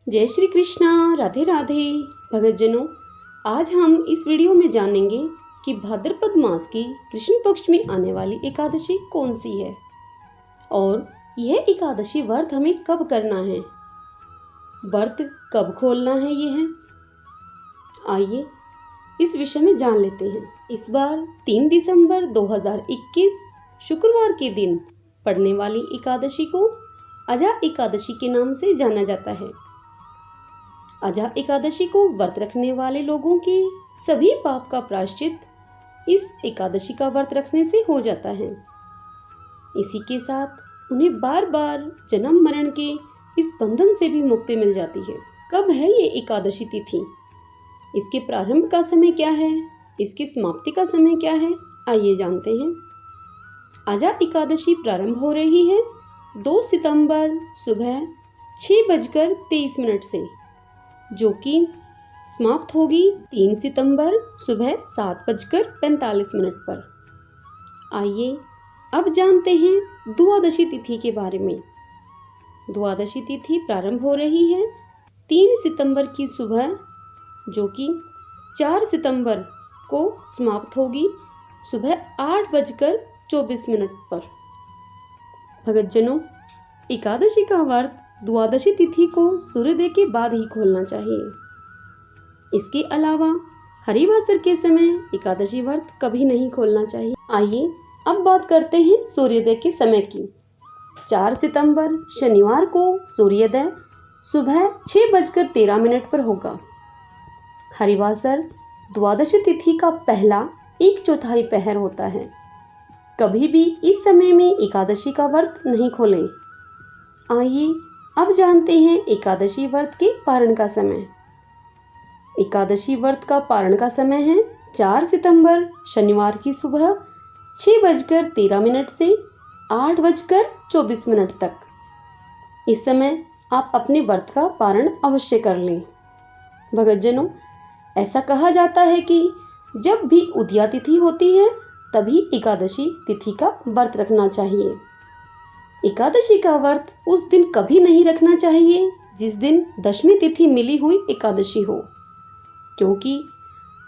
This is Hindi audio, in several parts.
जय श्री कृष्णा। राधे राधे भगतजनों, आज हम इस वीडियो में जानेंगे कि भाद्रपद मास की कृष्ण पक्ष में आने वाली एकादशी कौन सी है और यह एकादशी व्रत हमें कब करना है, व्रत कब खोलना है। आइए इस विषय में जान लेते हैं। इस बार 3 दिसंबर 2021 शुक्रवार के दिन पड़ने वाली एकादशी को अजा एकादशी के नाम से जाना जाता है। अजा एकादशी को व्रत रखने वाले लोगों के सभी पाप का प्रायश्चित इस एकादशी का व्रत रखने से हो जाता है। इसी के साथ उन्हें बार बार जन्म मरण के इस बंधन से भी मुक्ति मिल जाती है। कब है ये एकादशी तिथि, इसके प्रारंभ का समय क्या है, इसकी समाप्ति का समय क्या है, आइए जानते हैं। अजा एकादशी प्रारंभ हो रही है 2 सितंबर सुबह 6:23 से, जो कि समाप्त होगी 3 सितंबर सुबह 7:45 पर। आइए अब जानते हैं द्वादशी तिथि के बारे में। द्वादशी तिथि प्रारंभ हो रही है 3 सितंबर की सुबह, जो कि 4 सितंबर को समाप्त होगी सुबह 8:24 पर। भगतजनों, एकादशी का व्रत द्वादशी तिथि को सूर्योदय के बाद ही खोलना चाहिए। इसके अलावा हरिवासर के समय एकादशी व्रत कभी नहीं खोलना चाहिए। आइए अब बात करते हैं सूर्योदय के समय की। 4 सितंबर शनिवार को सूर्योदय सुबह 6:13 पर होगा। हरिवासर द्वादशी तिथि का पहला 1/4 पहर होता है। कभी भी इस समय में एकादशी का व्रत नहीं खोलें। आइए अब जानते हैं एकादशी व्रत के पारण का समय। एकादशी व्रत का पारण का समय है 4 सितंबर शनिवार की सुबह 6:13 से 8:24 तक। इस समय आप अपने व्रत का पारण अवश्य कर लें। भगतजनों, ऐसा कहा जाता है कि जब भी उदया तिथि होती है तभी एकादशी तिथि का व्रत रखना चाहिए। एकादशी का व्रत उस दिन कभी नहीं रखना चाहिए जिस दिन दशमी तिथि मिली हुई एकादशी हो, क्योंकि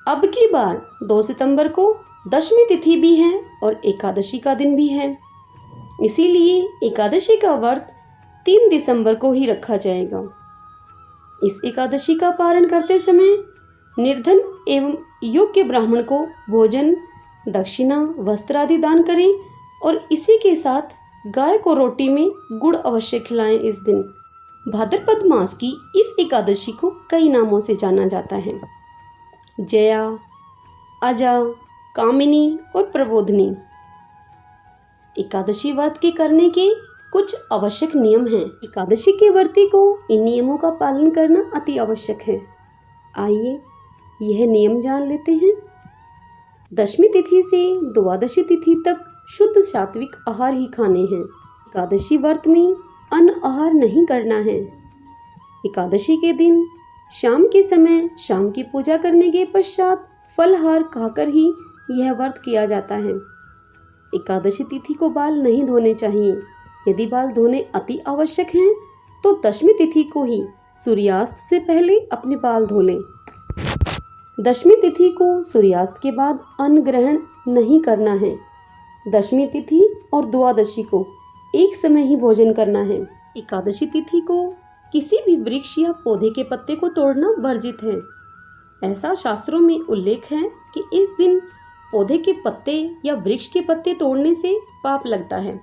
अब की बार 2 सितंबर को दशमी तिथि भी है और एकादशी का दिन भी है। इसीलिए एकादशी का व्रत 3 दिसंबर को ही रखा जाएगा। इस एकादशी का पारण करते समय निर्धन एवं योग्य ब्राह्मण को भोजन, दक्षिणा, वस्त्र आदि दान करें और इसी के साथ गाय को रोटी में गुड़ अवश्य खिलाएं। इस दिन भाद्रपद मास की इस एकादशी को कई नामों से जाना जाता है: जया, अजा, कामिनी और प्रबोधिनी। एकादशी व्रत के करने के कुछ आवश्यक नियम हैं। एकादशी के व्रती को इन नियमों का पालन करना अति आवश्यक है। आइए यह नियम जान लेते हैं। दशमी तिथि से द्वादशी तिथि तक शुद्ध सात्विक आहार ही खाने हैं। एकादशी व्रत में अन्न आहार नहीं करना है। एकादशी के दिन शाम के समय शाम की पूजा करने के पश्चात फलहार खाकर ही यह व्रत किया जाता है। एकादशी तिथि को बाल नहीं धोने चाहिए। यदि बाल धोने अति आवश्यक हैं तो दशमी तिथि को ही सूर्यास्त से पहले अपने बाल धो लें। दशमी तिथि को सूर्यास्त के बाद अन्न ग्रहण नहीं करना है। दशमी तिथि और द्वादशी को एक समय ही भोजन करना है। एकादशी तिथि को किसी भी वृक्ष या पौधे के पत्ते को तोड़ना वर्जित है। ऐसा शास्त्रों में उल्लेख है कि इस दिन पौधे के पत्ते या वृक्ष के पत्ते तोड़ने से पाप लगता है।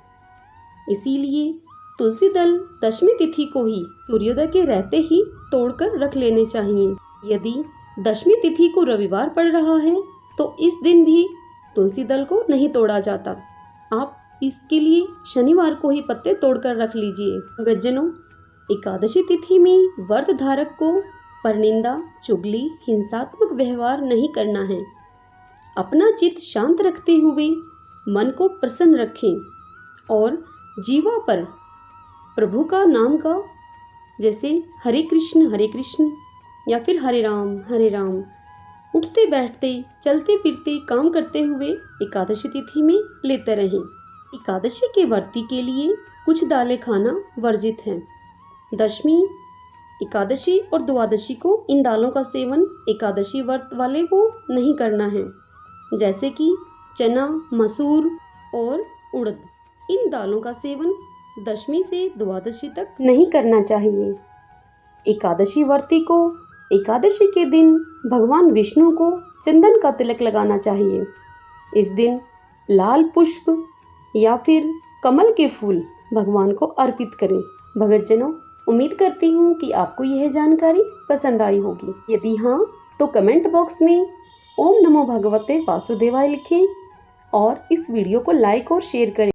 इसीलिए तुलसी दल दशमी तिथि को ही सूर्योदय के रहते ही तोड़कर रख लेने चाहिए। यदि दशमी तिथि को रविवार पड़ रहा है तो इस दिन भी तुलसी दल को नहीं तोड़ा जाता। आप इसके लिए शनिवार को ही पत्ते तोड़कर रख लीजिए। भगतजनों, एकादशी तिथि में व्रत धारक को परनिंदा, चुगली, हिंसात्मक व्यवहार नहीं करना है। अपना चित्त शांत रखते हुए मन को प्रसन्न रखें और जीवा पर प्रभु का नाम का, जैसे हरे कृष्ण या फिर हरे राम उठते बैठते, चलते फिरते, काम करते हुए एकादशी तिथि में लेते रहें। एकादशी के व्रती के लिए कुछ दालें खाना वर्जित है। दशमी एकादशी और द्वादशी को इन दालों का सेवन एकादशी व्रत वाले को नहीं करना है, जैसे कि चना, मसूर और उड़द। इन दालों का सेवन दशमी से द्वादशी तक नहीं करना चाहिए। एकादशी व्रती को एकादशी के दिन भगवान विष्णु को चंदन का तिलक लगाना चाहिए। इस दिन लाल पुष्प या फिर कमल के फूल भगवान को अर्पित करें। भक्तजनों, उम्मीद करती हूँ कि आपको यह जानकारी पसंद आई होगी। यदि हाँ, तो कमेंट बॉक्स में ओम नमो भगवते वासुदेवाय लिखें और इस वीडियो को लाइक और शेयर करें।